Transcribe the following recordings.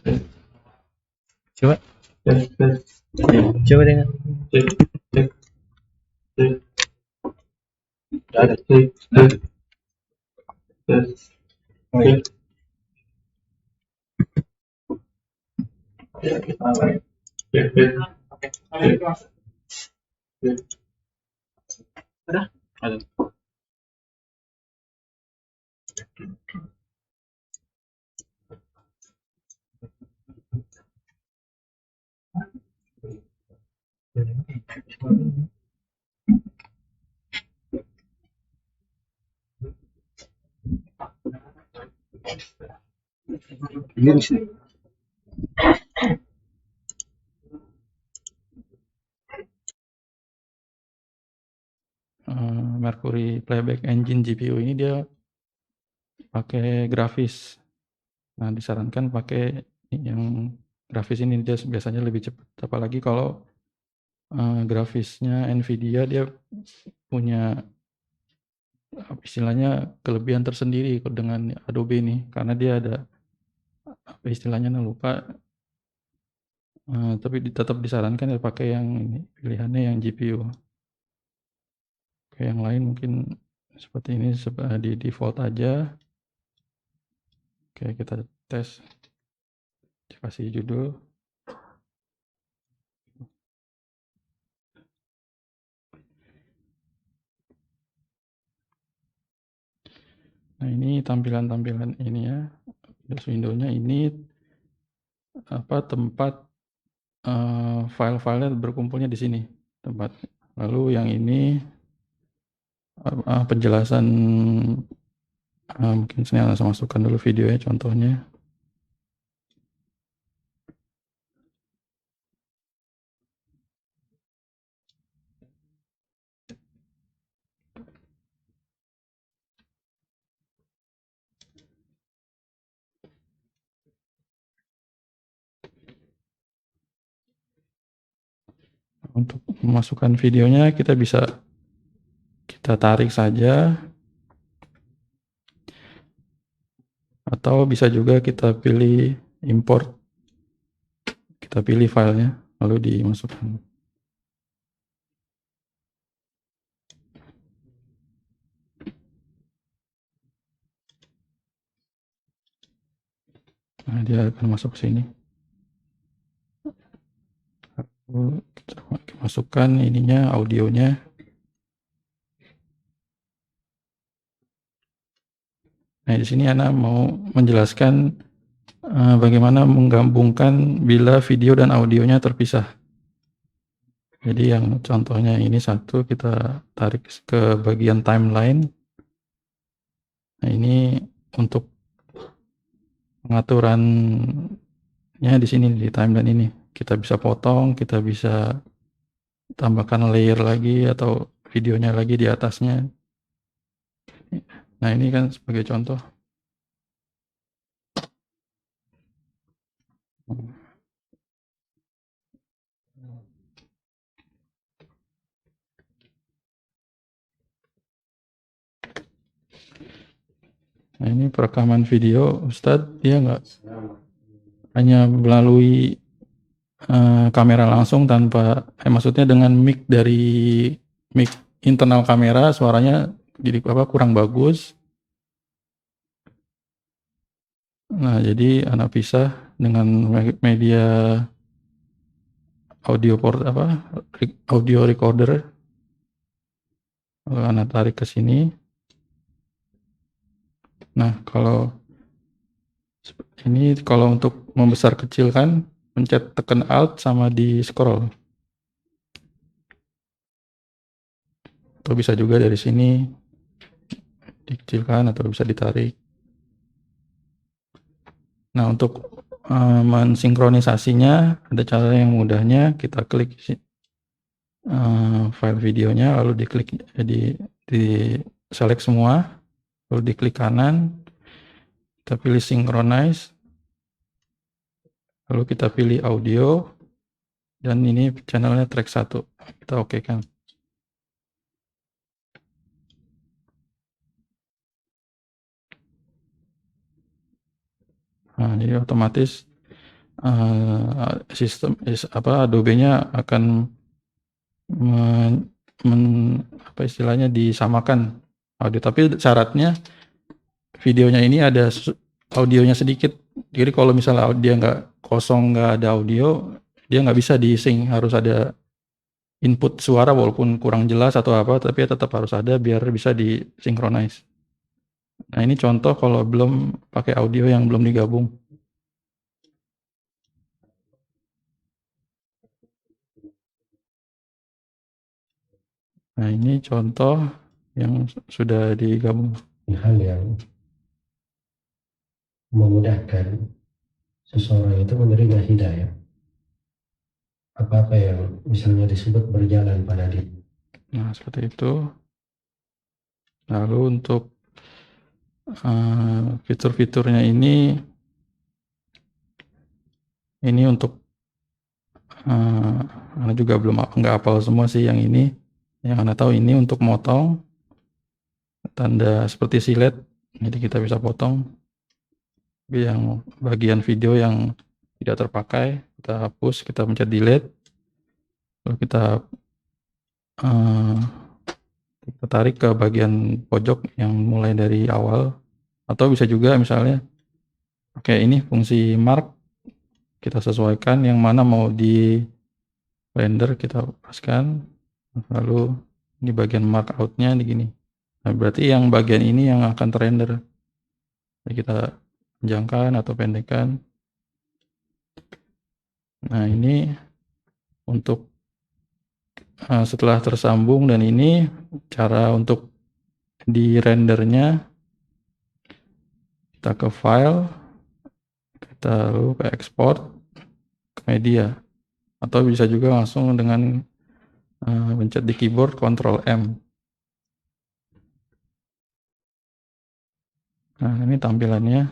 Coba, coba dengan. Ada. Oh, iya. Ada. Ini di sini. Mercury Playback Engine GPU ini dia pakai grafis. Nah, disarankan pakai yang grafis ini, dia biasanya lebih cepat. Apalagi kalau grafisnya Nvidia, dia punya istilahnya kelebihan tersendiri dengan Adobe ini, karena dia ada apa istilahnya lupa, tapi tetap disarankan ya pakai yang ini, pilihannya yang GPU. Oke, yang lain mungkin seperti ini di default aja. Oke, kita tes, kasih judul. Nah, ini tampilan-tampilan ini ya, window-nya ini tempat file-filenya berkumpulnya di sini tempat. Lalu yang ini penjelasan, mungkin saya langsung masukkan dulu videonya contohnya. Untuk memasukkan videonya kita bisa tarik saja, atau bisa juga kita pilih import, kita pilih filenya lalu dimasukkan. Nah, dia akan masuk ke sini. Lalu kita masukkan ininya, audionya. Nah, di sini Ana mau menjelaskan bagaimana menggabungkan bila video dan audionya terpisah. Jadi yang contohnya ini satu, kita tarik ke bagian timeline. Nah, ini untuk pengaturannya di sini, di timeline ini. Kita bisa potong, kita bisa tambahkan layer lagi atau videonya lagi di atasnya. Nah, ini kan sebagai contoh. Nah, ini perekaman video Ustadz, dia nggak hanya melalui kamera langsung tanpa, maksudnya dengan mic dari mic internal kamera, suaranya jadi kurang bagus. Nah, jadi anak pisah dengan media audio recorder. Lalu anak tarik ke sini. Nah, kalau ini, kalau untuk membesar kecilkan, pencet tekan Alt sama di scroll. Atau bisa juga dari sini dikecilkan atau bisa ditarik. Nah, untuk mensinkronisasinya ada cara yang mudahnya. Kita klik file videonya, lalu diklik di select semua, lalu diklik kanan, kita pilih synchronize, lalu kita pilih audio, dan ini channelnya track 1, kita oke kan. Nah, jadi otomatis sistem Adobe-nya akan istilahnya disamakan audio, tapi syaratnya videonya ini ada audionya sedikit. Jadi kalau misalnya dia nggak kosong, nggak ada audio, dia nggak bisa di-sync, harus ada input suara walaupun kurang jelas atau apa, tapi tetap harus ada biar bisa di-synchronize. Nah ini contoh kalau belum pakai audio yang belum digabung. Nah ini contoh yang sudah digabung. Hal yang memudahkan seseorang itu menerima hidayah. Apa-apa yang misalnya disebut berjalan pada diri. Nah seperti itu. Lalu untuk fitur-fiturnya ini untuk Anda juga nggak hafal semua sih yang ini. Yang Anda tahu ini untuk motong tanda seperti silet, jadi kita bisa potong. Yang bagian video yang tidak terpakai kita hapus, kita pencet delete, lalu kita tarik ke bagian pojok yang mulai dari awal, atau bisa juga misalnya pakai ini fungsi mark, kita sesuaikan yang mana mau di render, kita paskan, lalu di bagian markout-nya di gini. Nah, berarti yang bagian ini yang akan terrender. Jadi kita panjangkan atau pendekkan. Nah ini untuk setelah tersambung, dan ini cara untuk di rendernya, kita ke file, kita lalu ke export ke media, atau bisa juga langsung dengan pencet di keyboard Ctrl M. Nah ini tampilannya.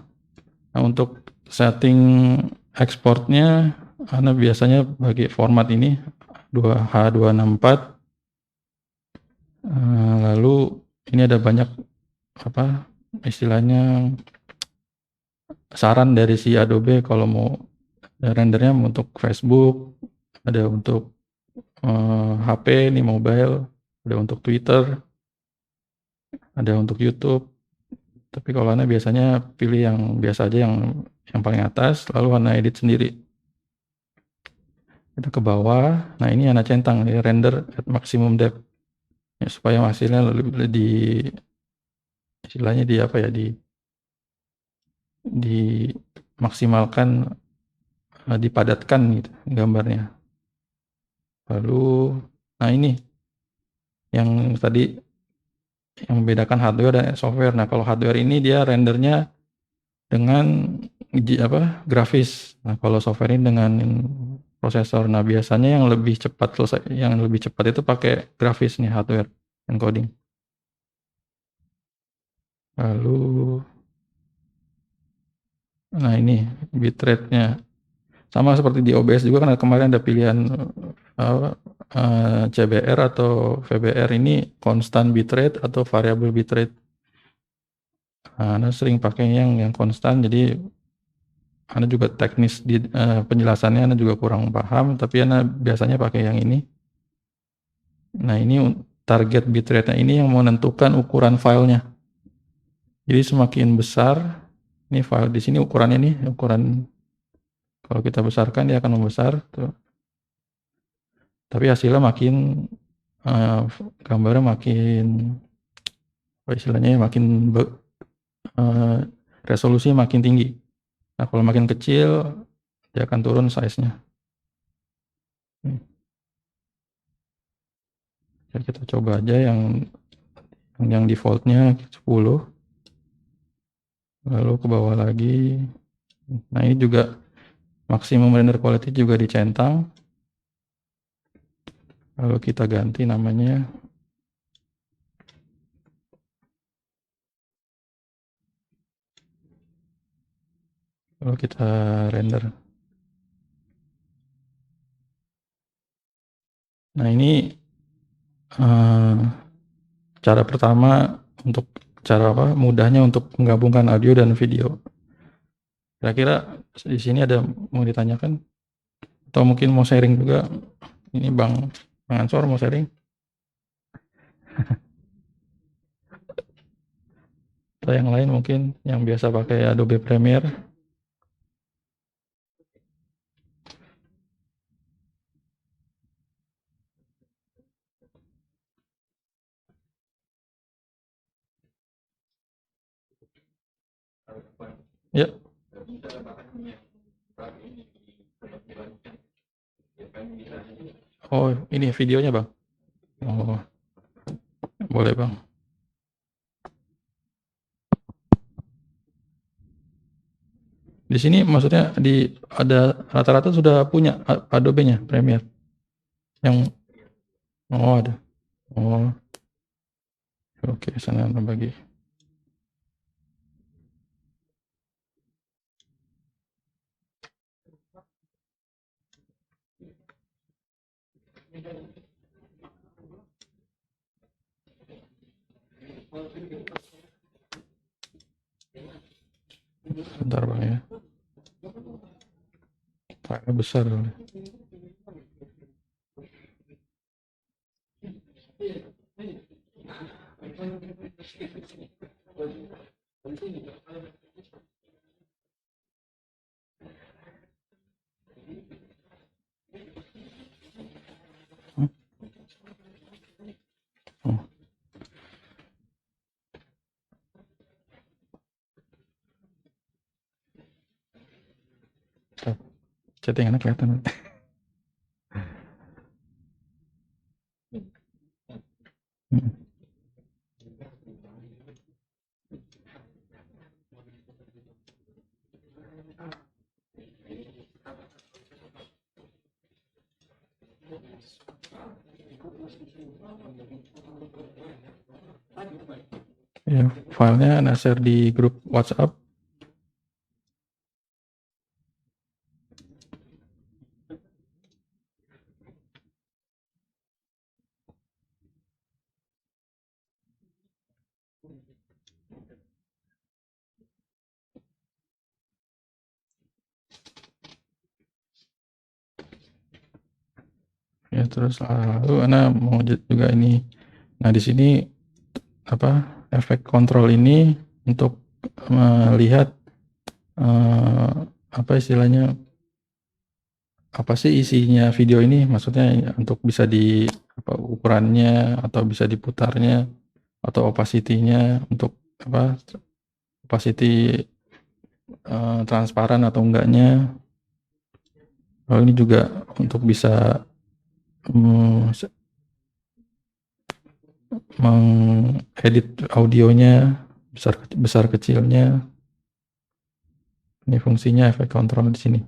Nah untuk setting ekspornya, Anda biasanya bagi format ini H264. Lalu ini ada banyak istilahnya saran dari si Adobe kalau mau rendernya untuk Facebook, ada untuk HP nih mobile, ada untuk Twitter, ada untuk YouTube. Tapi kalau Anda biasanya pilih yang biasa aja, yang paling atas, lalu Anda edit sendiri. Kita ke bawah. Nah ini Anda centang ya, render at maximum depth, ya, supaya hasilnya istilahnya dimaksimalkan, dipadatkan gitu gambarnya. Lalu nah ini yang tadi yang membedakan hardware dan software. Nah kalau hardware ini dia rendernya dengan grafis. Nah kalau software ini dengan prosesor. Nah biasanya yang lebih cepat itu pakai grafis nih, hardware encoding. Lalu nah ini bitrate-nya sama seperti di OBS juga, kan kemarin ada pilihan CBR atau VBR, ini constant bitrate atau variable bitrate. Nah, Anda sering pakai yang konstan, jadi Anda juga teknis di penjelasannya Anda juga kurang paham, tapi Anda biasanya pakai yang ini. Nah ini target bitrate-nya ini yang menentukan ukuran filenya. Jadi semakin besar ini file di sini ukurannya nih, kalau kita besarkan dia akan membesar tuh. Tapi hasilnya makin gambarnya makin istilahnya makin resolusinya makin tinggi. Nah kalau makin kecil dia akan turun size-nya. Jadi kita coba aja yang defaultnya 10, lalu ke bawah lagi. Nah ini juga maksimum render quality juga dicentang, lalu kita ganti namanya. Lalu kita render. Nah ini cara pertama untuk mudahnya untuk menggabungkan audio dan video. Kira-kira di sini ada mau ditanyakan? Atau mungkin mau sharing juga? Ini Bang Ansor mau sharing? Atau yang lain mungkin yang biasa pakai Adobe Premiere? Ya. Oh, ini videonya Bang? Oh, boleh Bang. Di sini maksudnya ada rata-rata sudah punya Adobe-nya Premiere? Yang oh ada. Oh, oke, sana bagi. Bentar Bang ya. Filenya besar. Oh, chattingannya kelihatan. Ya, filenya Anda share di grup WhatsApp. Ya, terus lalu Anda mau juga ini. Nah, di sini apa efek kontrol ini untuk melihat apa istilahnya, apa sih isinya video ini, maksudnya untuk bisa di apa ukurannya atau bisa diputarnya atau opacity-nya untuk apa opacity transparan atau enggaknya. Lalu ini juga untuk bisa mengedit audionya besar kecilnya. Ini fungsinya efek kontrol di sini.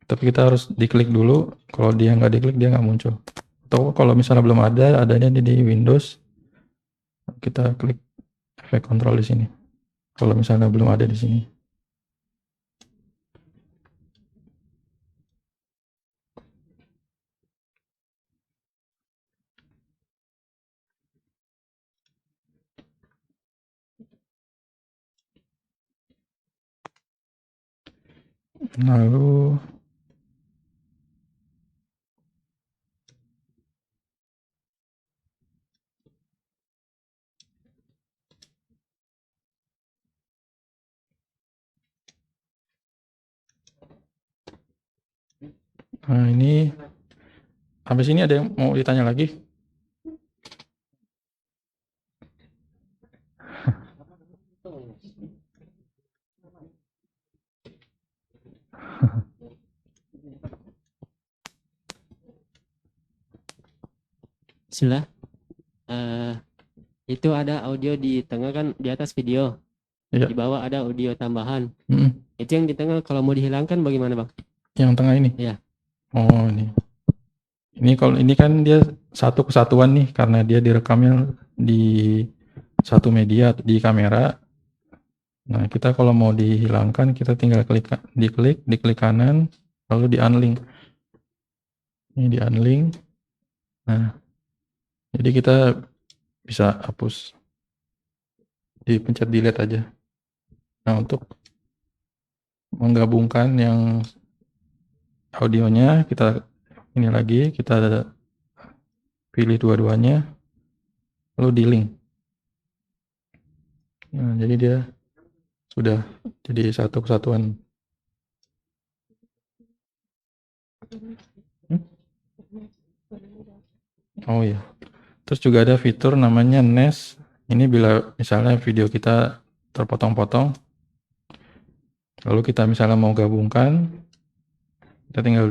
Tapi kita harus diklik dulu. Kalau dia nggak diklik dia nggak muncul. Atau kalau misalnya belum ada, adanya di Windows, kita klik efek kontrol di sini. Kalau misalnya belum ada di sini. Lalu nah ini habis ini ada yang mau ditanya lagi? Bismillah. Itu ada audio di tengah kan, di atas video. Iya. Di bawah ada audio tambahan. Mm-mm. Itu yang di tengah kalau mau dihilangkan bagaimana Bang? Yang tengah ini? Iya. Oh ini. Ini kalau ini kan dia satu kesatuan nih karena dia direkamnya di satu media di kamera. Nah, kita kalau mau dihilangkan kita tinggal diklik kanan lalu di unlink. Ini di unlink. Nah, jadi kita bisa hapus. Dipencet delete aja. Nah, untuk menggabungkan yang audionya, kita ini lagi, kita pilih dua-duanya, lalu di link. Nah, jadi dia sudah jadi satu kesatuan. Oh iya. Terus juga ada fitur namanya Nest. Ini bila misalnya video kita terpotong-potong, lalu kita misalnya mau gabungkan, kita tinggal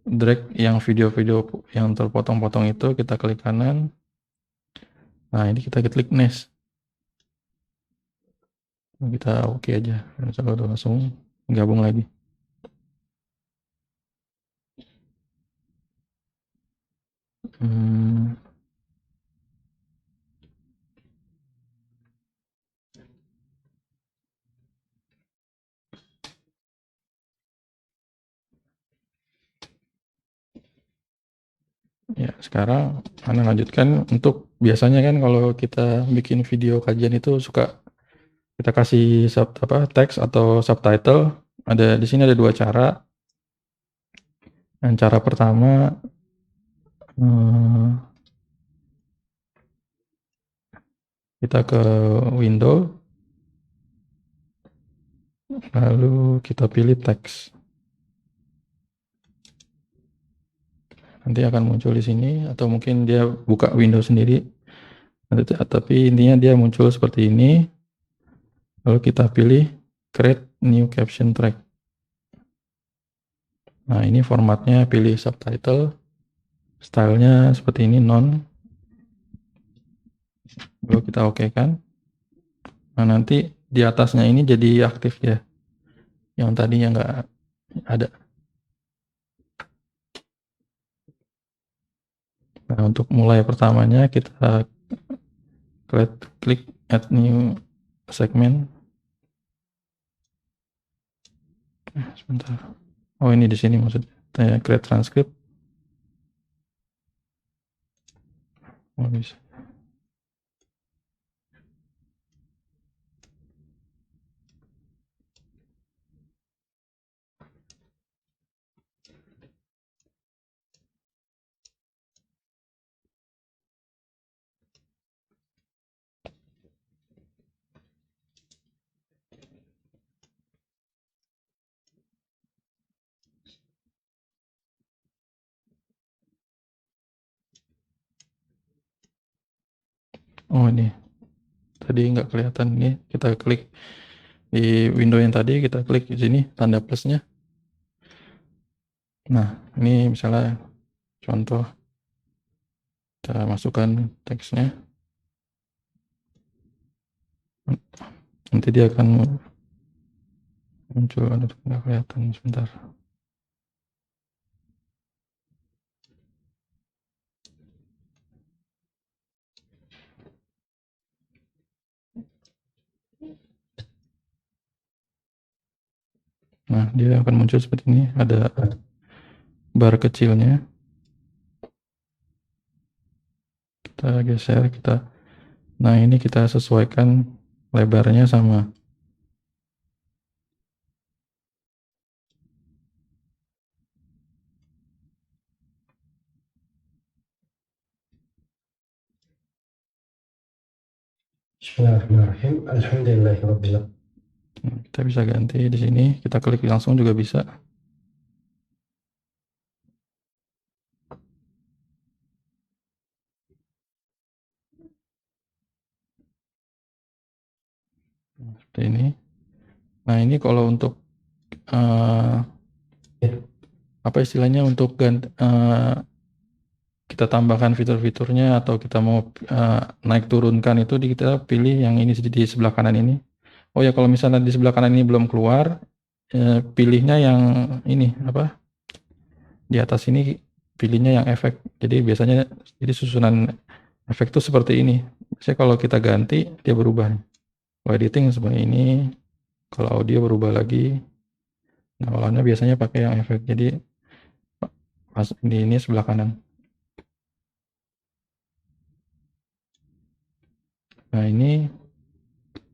drag yang video-video yang terpotong-potong itu, kita klik kanan. Nah, ini kita klik Nest. Kita oke aja. Misalnya udah langsung gabung lagi. Ya, sekarang Anda lanjutkan. Untuk biasanya kan kalau kita bikin video kajian itu suka kita kasih teks atau subtitle. Ada di sini ada dua cara. Yang cara pertama kita ke window, lalu kita pilih teks. Nanti akan muncul di sini, atau mungkin dia buka window sendiri. Tapi intinya dia muncul seperti ini. Lalu kita pilih create new caption track. Nah, ini formatnya pilih subtitle. Stylenya seperti ini, non. Lalu kita oke kan. Nah, nanti di atasnya ini jadi aktif ya. Yang tadinya nggak ada. Nah, untuk mulai pertamanya kita klik add new segment. Sebentar. Oh, ini di sini maksudnya create transcript. Oh, bisa. Oh, ini tadi nggak kelihatan. Ini kita klik di window yang tadi, kita klik di sini tanda plusnya. Nah, ini misalnya contoh, kita masukkan teksnya. Nanti dia akan muncul, nggak kelihatan sebentar. Nah, dia akan muncul seperti ini, ada bar kecilnya. Kita geser, nah ini kita sesuaikan lebarnya sama. Bismillahirrahmanirrahim. Alhamdulillahirabbil alamin. Kita bisa ganti di sini, kita klik langsung juga bisa. Seperti ini. Nah, ini kalau untuk apa istilahnya, untuk kita tambahkan fitur-fiturnya atau kita mau naik turunkan itu, kita pilih yang ini di sebelah kanan ini. Oh ya, kalau misalnya di sebelah kanan ini belum keluar, pilihnya yang ini apa? Di atas ini pilihnya yang efek. Jadi biasanya jadi susunan efek itu seperti ini. Biasanya kalau kita ganti dia berubah. Kalau editing seperti ini, kalau audio berubah lagi. Nah, awalnya biasanya pakai yang efek. Jadi pas ini sebelah kanan. Nah, ini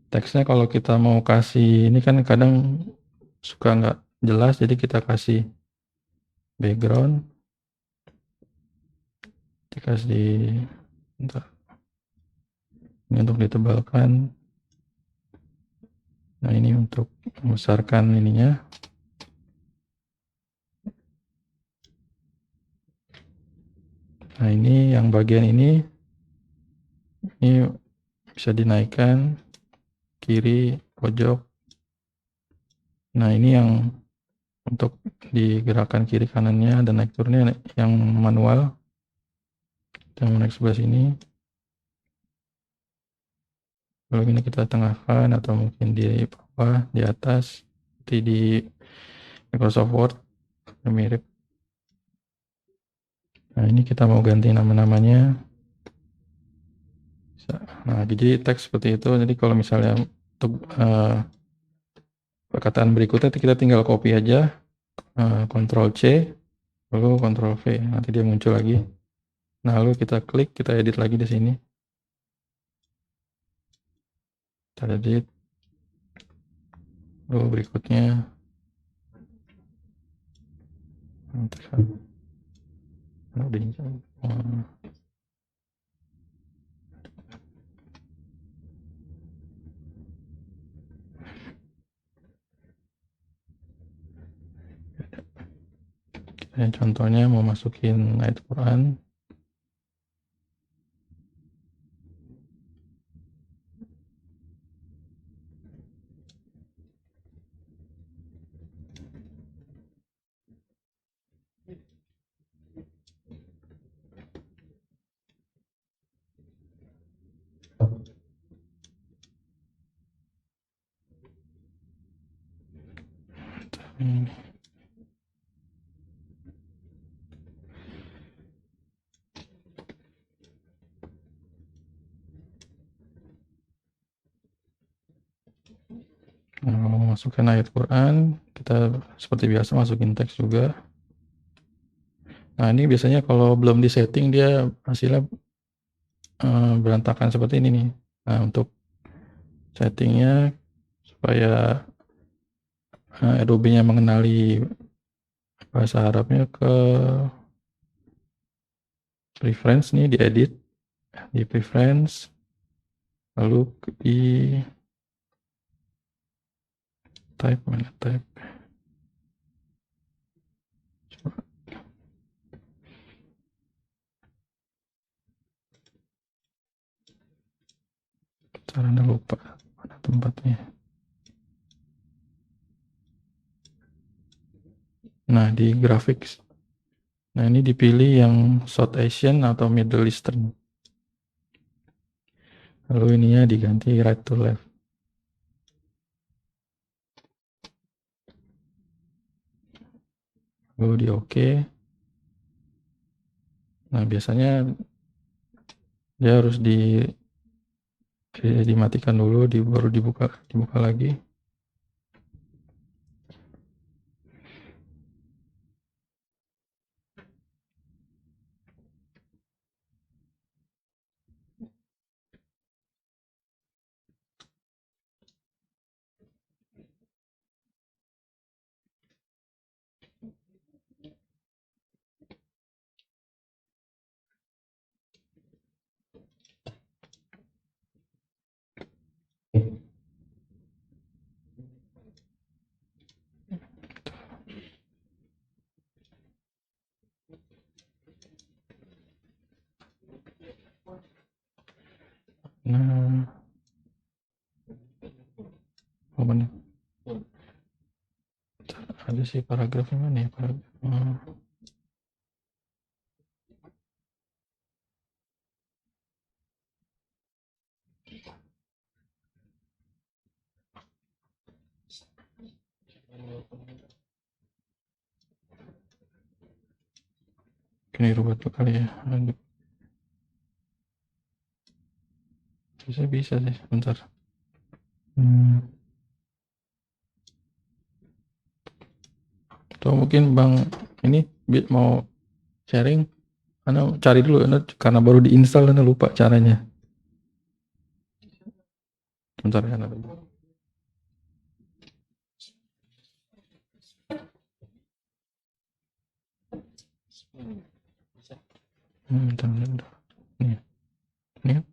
teksnya kalau kita mau kasih, ini kan kadang suka nggak jelas, jadi kita kasih background, dikasih bentar, ini untuk ditebalkan. Nah ini untuk membesarkan ininya. Nah ini yang bagian ini bisa dinaikkan kiri pojok. Nah ini yang untuk digerakkan kiri kanannya dan naik turunnya yang manual. Kita mau naik sebelah sini. Kalau ini kita tengahkan atau mungkin di bawah, di atas, seperti di Microsoft Word, mirip. Nah ini kita mau ganti nama-namanya. Nah jadi teks seperti itu. Jadi kalau misalnya untuk perkataan berikutnya kita tinggal copy aja, Ctrl C, lalu Ctrl V, nanti dia muncul lagi. Nah lalu kita klik, kita edit lagi di sini. Kita edit. Lalu berikutnya contohnya mau masukin ayat Quran. Nah, kalau mau masukkan ayat Quran, kita seperti biasa masukin teks juga. Nah, ini biasanya kalau belum disetting dia hasilnya berantakan seperti ini nih. Nah, untuk settingnya supaya Adobe-nya mengenali bahasa Arabnya, ke preference nih, diedit, di preference, lalu di type, mana type. Caranya lupa mana tempatnya. Nah di graphics, nah ini dipilih yang South Asian atau Middle Eastern, lalu ininya diganti right to left. Lalu di OK. Nah biasanya dia harus dimatikan dulu, baru dibuka lagi. Nah, mana? Ada sih paragrafnya, mana ya paragraf? Ini rubah tuh kali ya. Bisa sih, bentar. Atau mungkin Bang ini mau sharing, Anda cari dulu, karena baru diinstal, Anda lupa caranya. Bentar ya, Bentar, bentar. Nih, ini kan.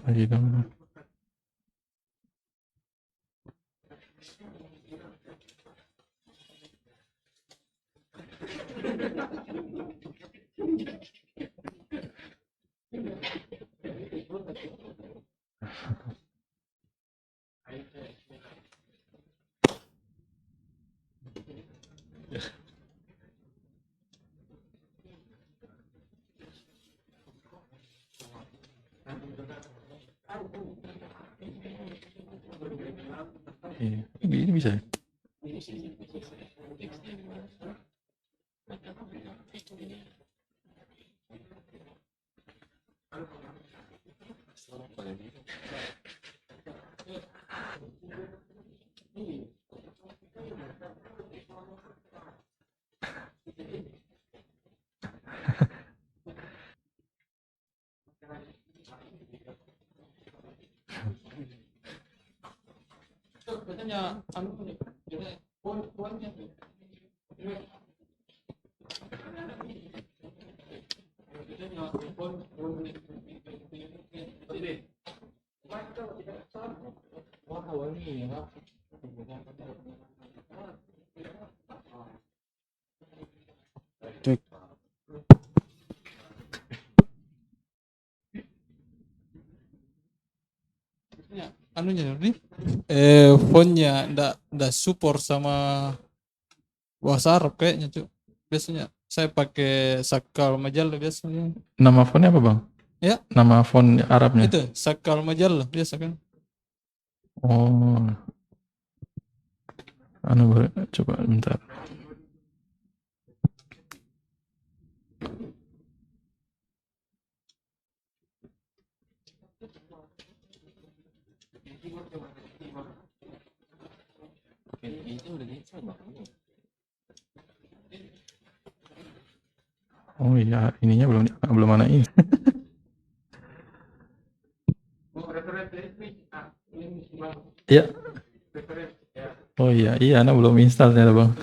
Lagi dong. Ini bisa. Cek. Anunya nih fontnya ndak support sama bahasa Arab kayaknya cuy. Biasanya saya pakai Sakal Majalah biasanya. Nama fontnya apa, Bang? Ya. Nama font Arabnya. Itu Sakal Majalah biasa kan. Oh. Coba bentar. Oh iya, ininya belum ada ini. Iya. Oh iya, anak belum install ternyata, Bang.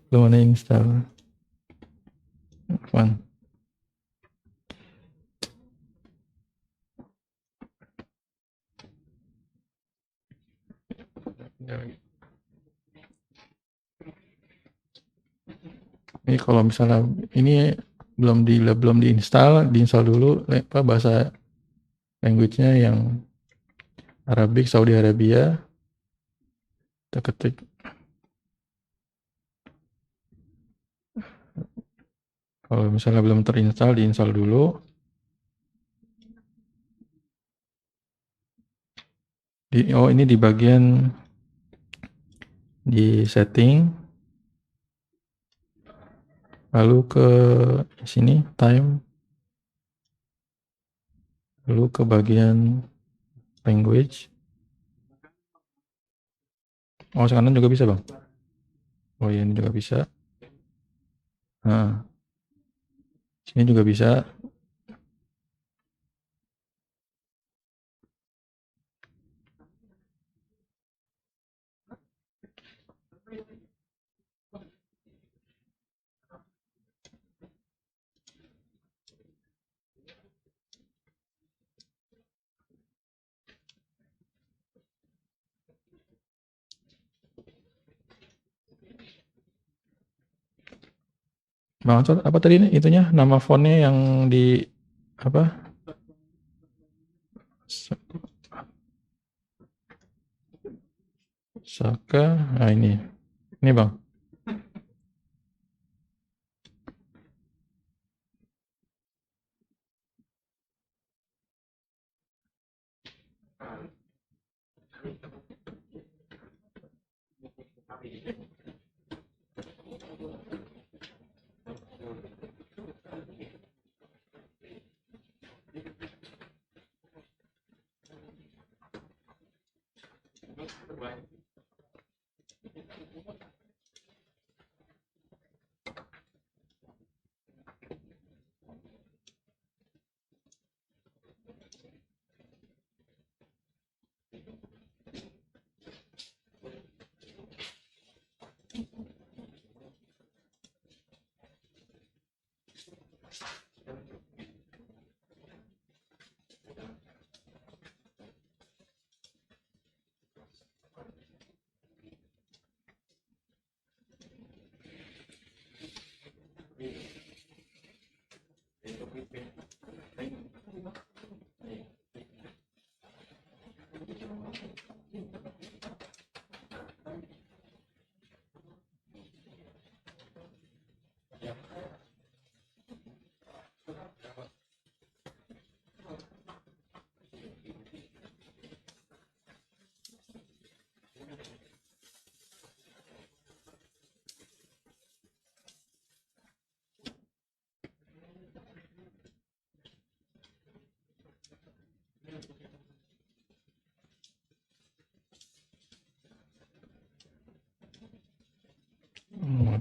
Belum ada install. Apaan? Ini kalau misalnya ini belum diinstal dulu bahasa language-nya yang Arabic Saudi Arabia. Kita ketik. Kalau misalnya belum terinstall, diinstal dulu. Ini di bagian di setting. Lalu ke sini time. Lalu ke bagian language. Oh, kanan juga bisa, Bang. Oh iya, ini juga bisa. Nah, sini juga bisa. Bang Ansor, apa tadi itunya nama fontnya yang di apa? Saka, nah ini Bang.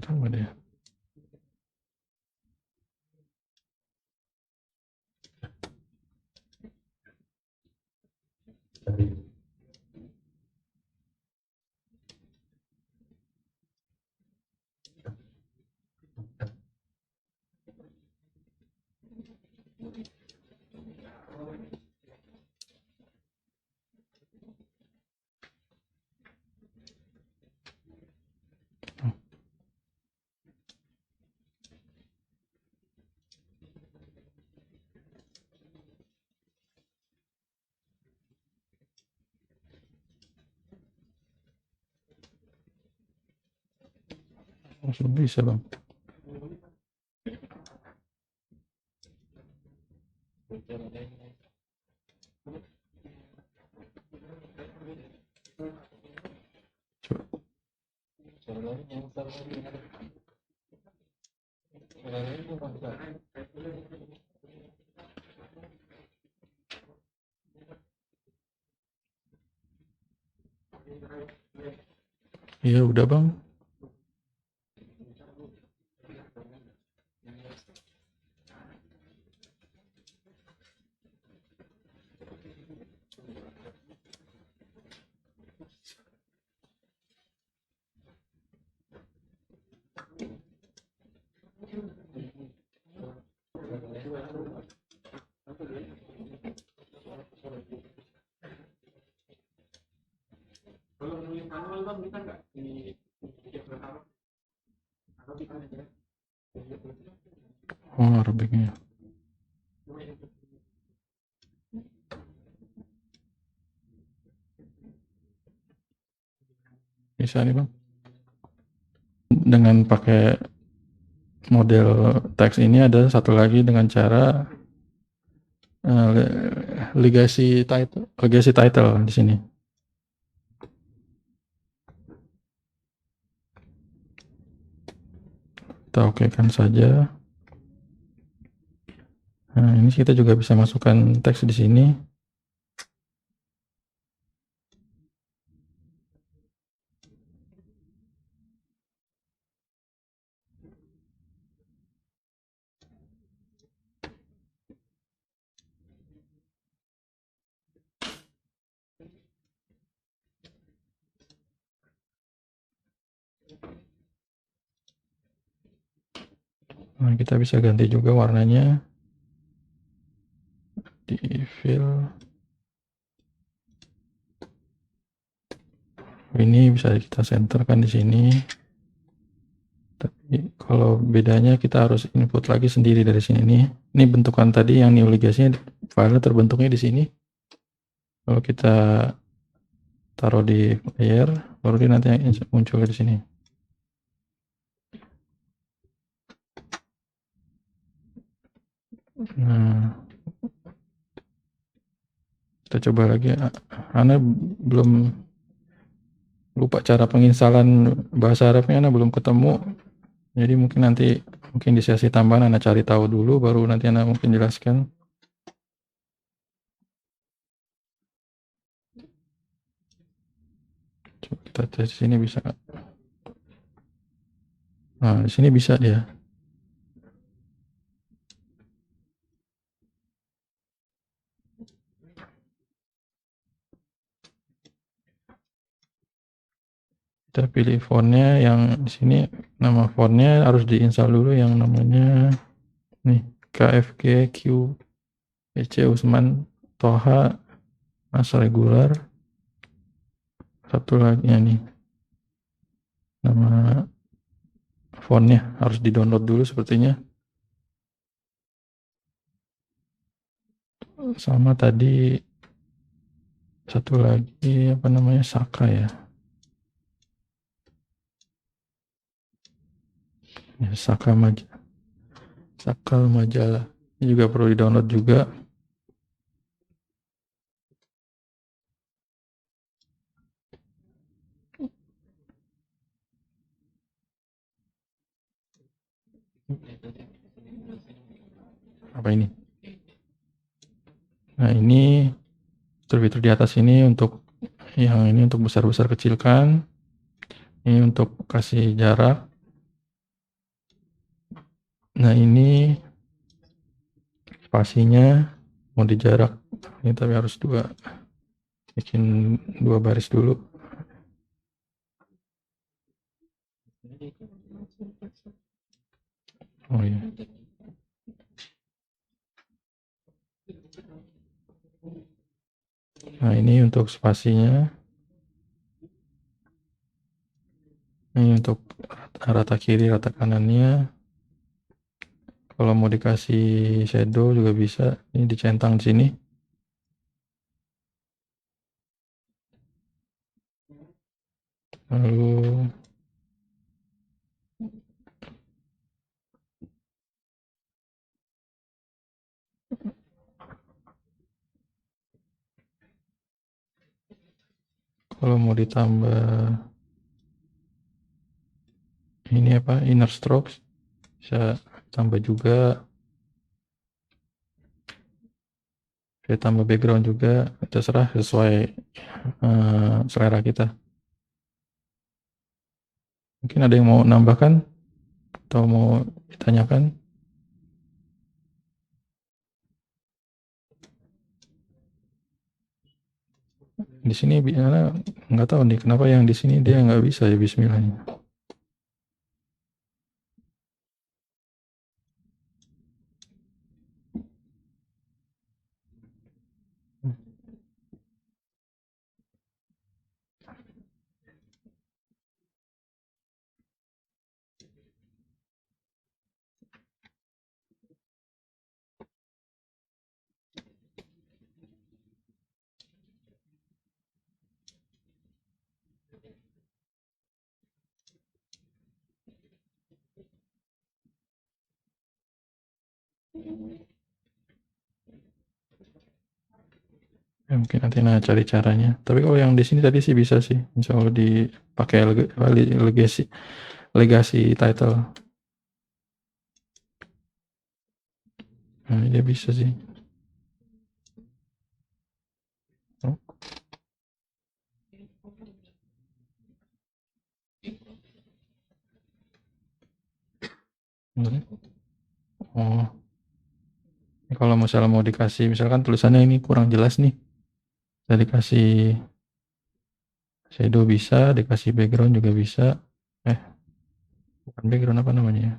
Apa dia? Langsung bisa Bang. Iya udah Bang. Oh, Arabiknya. Bisa nih Bang. Dengan pakai model teks ini ada satu lagi dengan cara legacy title di sini. Kita okekan saja. Nah, ini kita juga bisa masukkan teks di sini. Nah, kita bisa ganti juga warnanya di fill. Ini bisa kita centerkan di sini. Tapi kalau bedanya kita harus input lagi sendiri dari sini nih. Ini bentukan tadi yang new legacy-nya filenya terbentuknya di sini. Kalau kita taruh di player, baru dia nanti muncul di sini. Nah, kita coba lagi. Ana belum lupa cara penginstalan bahasa Arabnya, Ana belum ketemu. Jadi mungkin di sesi tambahan Ana cari tahu dulu, baru nanti Ana mungkin jelaskan. Coba kita tes di sini bisa nggak? Nah, di sini bisa dia. Kita pilih fontnya yang di sini, nama fontnya harus diinstal dulu yang namanya nih KFG Q PC Usman Toha Mas Regular. Satu lagi nih nama fontnya harus di-download dulu sepertinya. Sama tadi satu lagi apa namanya, Saka ya. Sakal Majalah. Ini juga perlu di-download juga. Apa ini? Nah, ini fitur-fitur di atas ini untuk yang ini untuk besar-besar kecilkan. Ini untuk kasih jarak. Nah, ini spasinya mau dijarak. Ini tapi harus bikin 2 baris dulu. Oh iya. Nah, ini untuk spasinya. Ini untuk rata kiri, rata kanannya. Kalau mau dikasih shadow juga bisa. Ini dicentang di sini. Lalu kalau mau ditambah ini apa, inner strokes, bisa tambah juga. Saya tambah background juga, terserah sesuai selera kita. Mungkin ada yang mau nambahkan atau mau ditanyakan? Di sini nggak tahu nih kenapa yang di sini dia nggak bisa ya Bismillahnya. Ya, mungkin nanti cari caranya. Tapi kalau yang di sini tadi sih bisa sih, insya Allah dipakai legasi title. Nah, dia bisa sih. Oh. Oh, ini kalau misalnya mau dikasih, misalkan tulisannya ini kurang jelas nih, bisa dikasih shadow, bisa dikasih background juga bisa. Bukan background, apa namanya ya?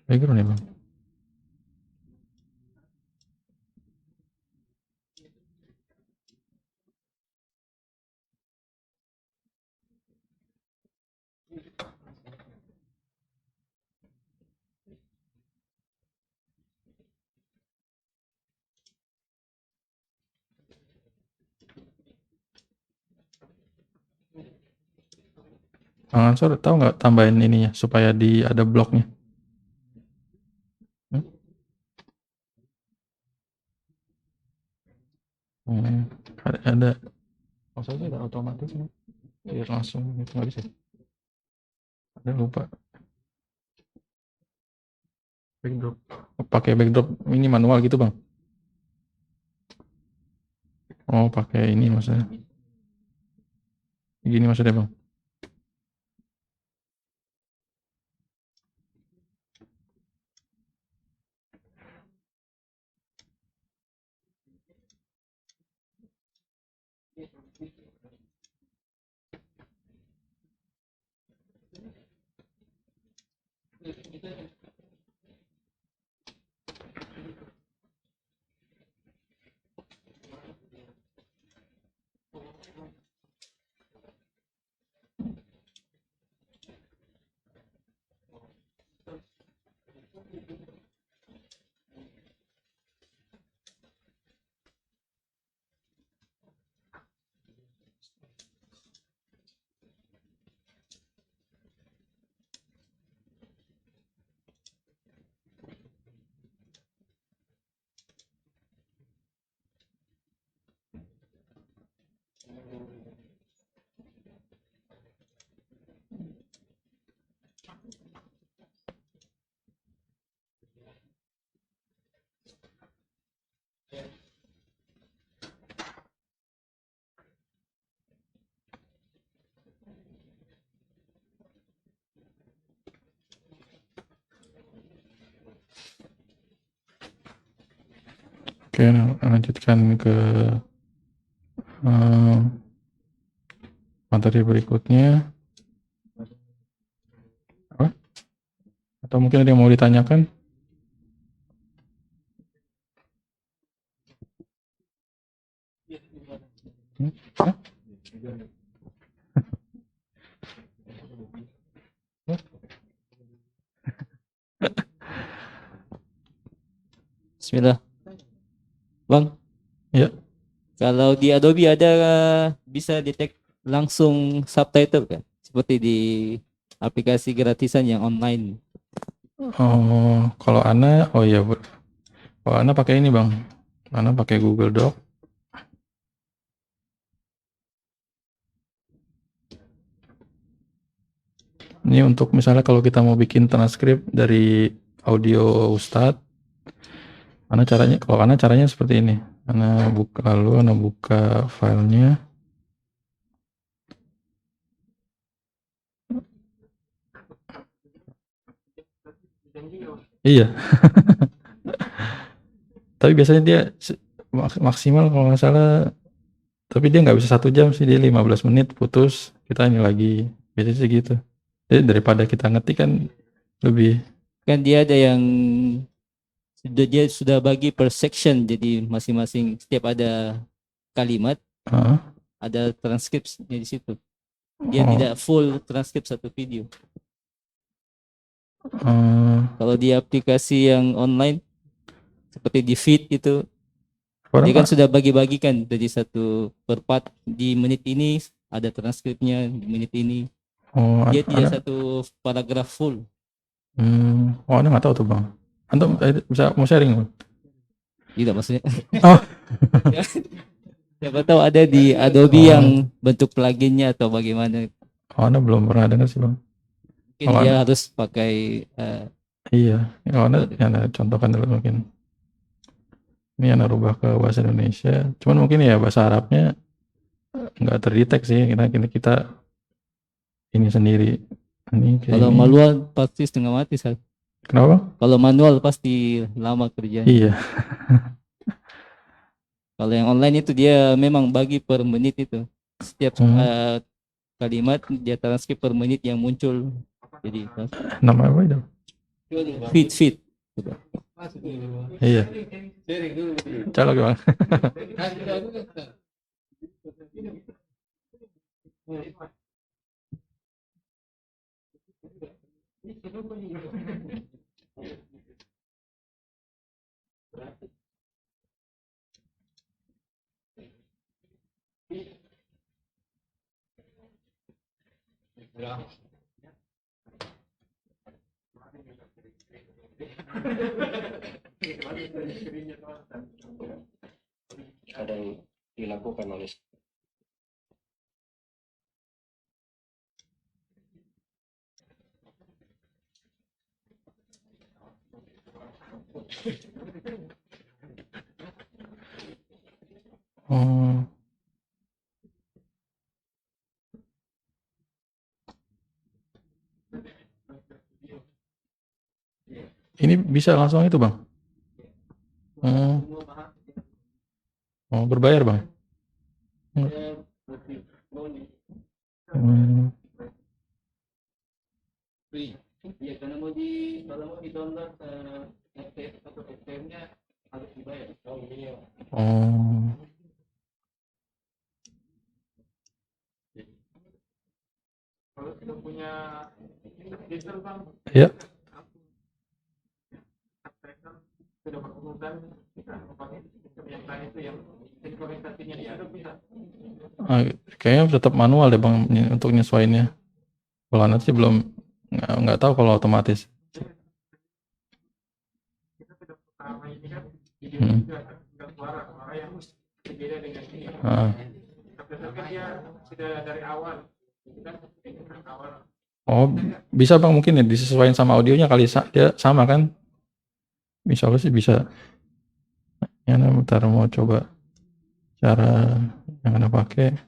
Background ya bang. Bang Ansor tahu nggak tambahin ininya supaya ada bloknya? Hmm? Ada. Maksudnya ada otomatis nih. Biar langsung gitu nggak bisa. Ada lupa. Backdrop. Pakai backdrop ini manual gitu bang? Oh pakai ini maksudnya. Gini maksudnya bang? Oke, lanjutkan ke materi berikutnya. Apa? Atau mungkin ada yang mau ditanyakan? Hah? Bismillah. Bang, Ya, kalau di Adobe ada bisa detect langsung subtitle kan? Seperti di aplikasi gratisan yang online. oh kalau Ana, oh iya, kalau Ana pakai ini bang, Ana pakai Google Doc. Ini untuk misalnya kalau kita mau bikin transkrip dari audio Ustadz, kalau Ana caranya seperti ini. Ana buka filenya. Iya. Tapi biasanya dia maksimal kalau nggak salah, tapi dia nggak bisa 1 jam sih, dia 15 menit putus, kita ini lagi. Biasanya sih gitu. Jadi daripada kita ngetik kan lebih. Kan dia ada yang dia sudah bagi per section, jadi masing-masing setiap ada kalimat Heeh. ada transkripsinya di situ. Dia Oh, tidak full transkrip satu video. eh, Kalau di aplikasi yang online seperti di Feed itu, orang dia kan sudah bagi-bagikan jadi satu per part, di menit ini ada transkripnya, di menit ini. oh Dia tidak Ana, satu paragraf full. Ana nggak tahu tuh bang. Antum bisa mau sharing bang? Tidak maksudnya. Oh, Siapa tahu ada di Adobe yang bentuk pluginnya atau bagaimana. Ana belum pernah dengar sih bang. Mungkin Kalau dia Ana, harus pakai iya, kalau Ana kode. ya Ana contohkan dulu mungkin. Ini Ana rubah ke bahasa Indonesia. Cuman mungkin ya bahasa Arabnya nggak terdetek sih. Kita ini sendiri. Ini kayak Kalau ini. manual pasti setengah mati, Sal. Kenapa bang? Kalau manual pasti lama kerjanya. Iya. Kalau yang online itu dia memang bagi per menit itu. Setiap Hmm, kalimat dia transkrip per menit yang muncul. Jadi nama apa itu? feed. Iya. Colok bang. Ada yang dilakukan oleh Oh, ini bisa langsung itu bang? Oh, berbayar bang? Hmm. Iya, karena kalau mau di-download FTP atau STM-nya harus dibayar. Oh iya. Oh, Kalau sudah punya digital bang, ya. sudah berkebutuhan kita pakai sistem yang lain itu yang implementasinya di Adobe bisa. Kayaknya tetap manual deh bang untuk nyesuainnya. Kalau nanti sih belum nggak tahu kalau otomatis. Kita sudah pertama ini kan video Hmm. juga ada suara yang berbeda dengan ini. Tapi kan dia sudah dari awal, kan dari awal. Oh, bisa bang mungkin ya disesuaikan sama audionya kali dia sama kan? Insya Allah sih bisa. Ya, bentar mau coba cara yang anda pakai.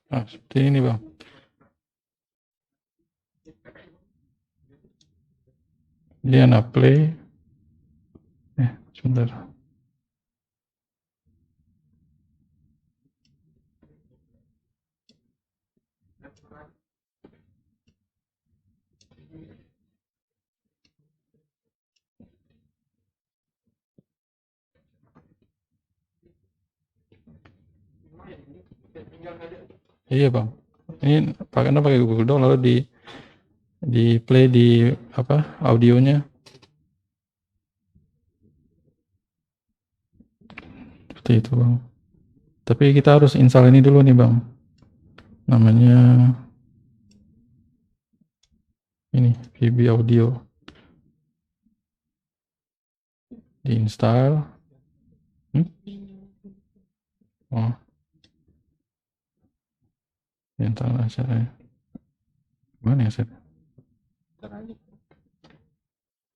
Nah, seperti ini bang. Dia anak play. Sebentar. Iya bang. Ini pakai Google Doc lalu di play di apa audionya. Seperti itu bang. Tapi kita harus install ini dulu nih bang. Namanya ini VB Audio. Diinstal. Oh. Install aja. Gimana ya set?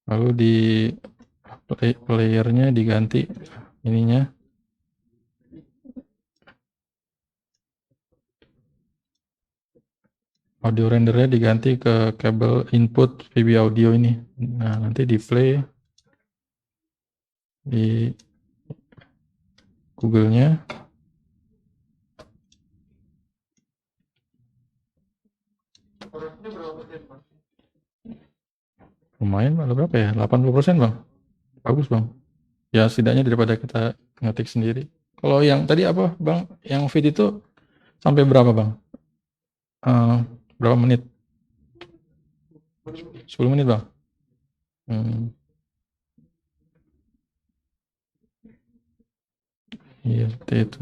Lalu di playernya diganti ininya. Audio rendernya diganti ke kabel input VB Audio ini. Nah, nanti di play di Google-nya. Lumayan bang, berapa ya? 80% bang. Bagus bang. Ya setidaknya daripada kita ngetik sendiri. Kalau yang tadi apa bang? Yang feed itu sampai berapa bang? Berapa menit? 10 menit bang? Iya seperti itu.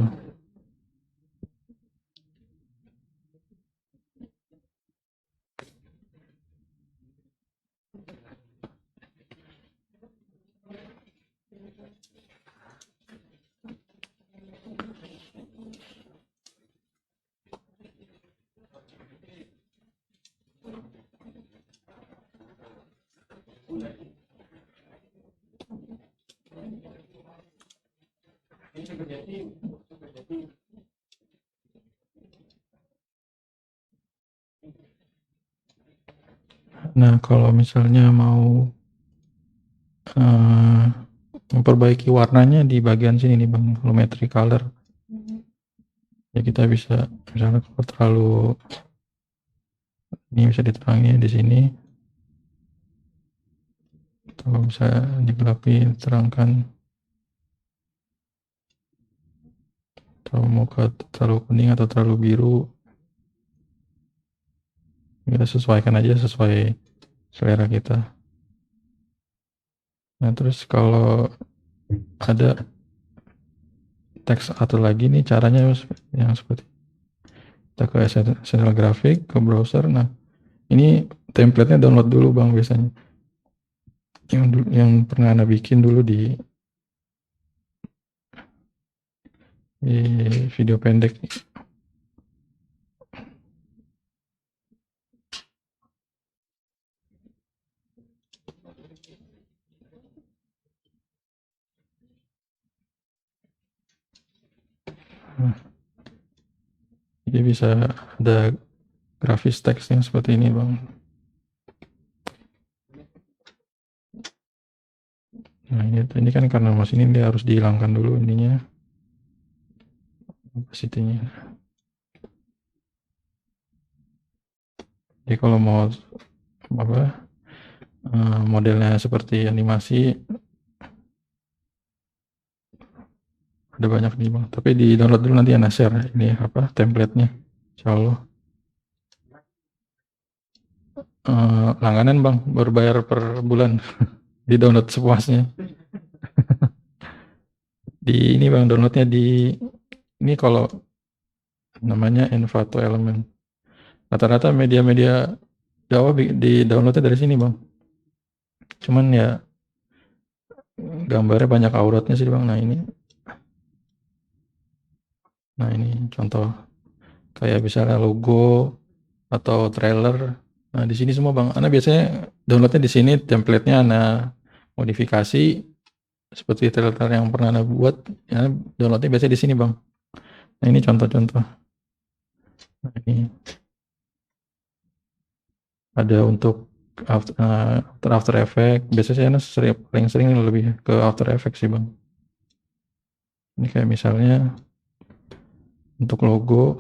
Nah, kalau misalnya mau memperbaiki warnanya di bagian sini nih bang, volumetry color. Ya kita bisa misalnya kalau terlalu Ini bisa diterangi di sini. Atau bisa digelapi, terangkan. Atau mau ke terlalu kuning atau terlalu biru. Kita sesuaikan aja sesuai selera kita. Nah, terus kalau ada teks atau lagi nih caranya yang seperti kita ke Essential Graphic, ke browser. Nah, ini template-nya download dulu Bang biasanya. Yang pernah Anda bikin dulu di video pendek. Jadi bisa ada grafis teksnya seperti ini Bang. Nah ini kan karena mas ini dia harus dihilangkan dulu ininya, opacity-nya. Jadi kalau mau apa modelnya seperti animasi ada banyak nih Bang, tapi di download dulu nanti Anda share ini apa template-nya, insyaallah. Langganan Bang, berbayar per bulan. Di download sepuasnya. Di ini Bang, downloadnya di ini kalau namanya Envato Element. Rata-rata media-media Java di downloadnya dari sini Bang. Cuman ya gambarnya banyak auratnya sih Bang. Nah ini contoh kayak misalnya logo atau trailer. Nah di sini semua Bang. Ana biasanya downloadnya di sini, template-nya Ana modifikasi seperti trailer yang pernah Ana buat. Ya, downloadnya biasanya di sini Bang. Nah ini contoh-contoh. Nah ini ada untuk After Effects. Biasanya saya paling sering lebih ke After Effects sih Bang. Ini kayak misalnya untuk logo,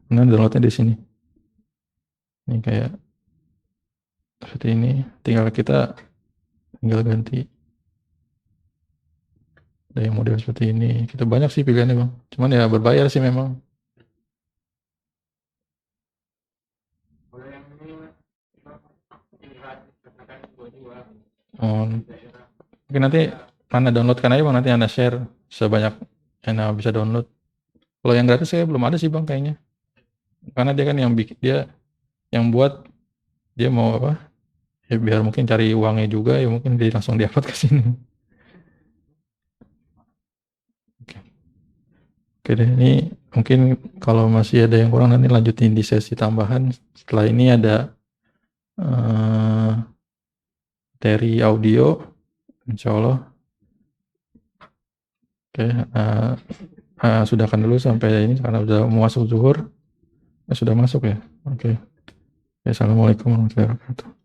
nah downloadnya di sini. Ini kayak seperti ini. Tinggal ganti. Ada yang model seperti ini. Kita banyak sih pilihannya Bang. Cuman ya berbayar sih memang. Kalau yang ini lihat katakan dua Oke nanti Anda downloadkan aja Bang, nanti Anda share sebanyak yang Anda bisa download. Kalau yang gratis saya belum ada sih Bang kayaknya. Karena dia kan yang bikin, dia yang buat, dia mau apa? Ya biar mungkin cari uangnya juga, ya mungkin dia langsung di-upload ke sini. Oke deh, ini mungkin kalau masih ada yang kurang nanti lanjutin di sesi tambahan. Setelah ini ada materi audio, insya Allah. Oke, sudahkan dulu sampai ini karena sudah mau masuk zuhur. Sudah masuk ya. Oke. Assalamualaikum warahmatullahi wabarakatuh.